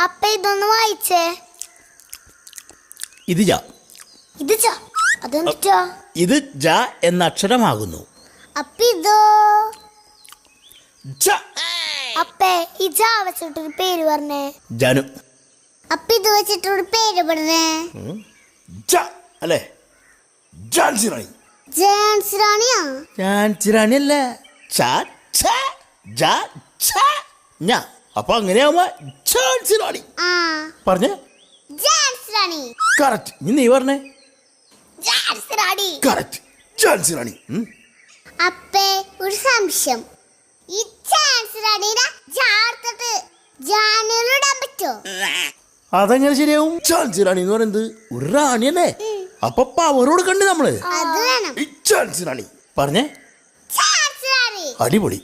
അപ്പ ഇതൊന്ന് വായിച്ചേ. ഇത് ജ. ഇത് ച. അതെന്താ? ഇത് ജ എന്ന അക്ഷരമാകുന്നു. അപ്പ ഇതോ? ജ. അപ്പേ ഈ ജ വെച്ചിട്ടൊരു പേര് പറഞ്ഞേ. ജനു. അപ്പ ഇത് വെച്ചിട്ടൊരു പേര് പറഞ്ഞേ. ജ അല്ലേ? ഝാൻസി റാണി. ഝാൻസി റാണിയാ? ഝാൻസി റാണി അല്ല. ഛ ഛ ജ ഛ ഞ. അപ്പൊ അങ്ങനെയാവുമ്പോ ഝാൻസി റാണി. പറഞ്ഞേ. ഝാൻസി റാണി. കറക്റ്റ്. നീ പറഞ്ഞേ. ഝാൻസി റാണി. കറക്റ്റ്. ഝാൻസി റാണി. അപ്പേ ഒരു സംശയം. ഈ ഝാൻസി റാണിനെ ജാർത്തിട്ട് ജാനൂരിടാൻ പറ്റോ? അതെങ്ങനെ ശരിയാവും? ഝാൻസി റാണി എന്ന് പറയുന്നത് ഒരു റാണിയല്ലേ? അപ്പൊ പവറോട് കണ്ട് നമ്മള്. അത് വേണം. ഝാൻസി റാണി. പറഞ്ഞേ. ഝാൻസി റാണി. അടിപൊളി.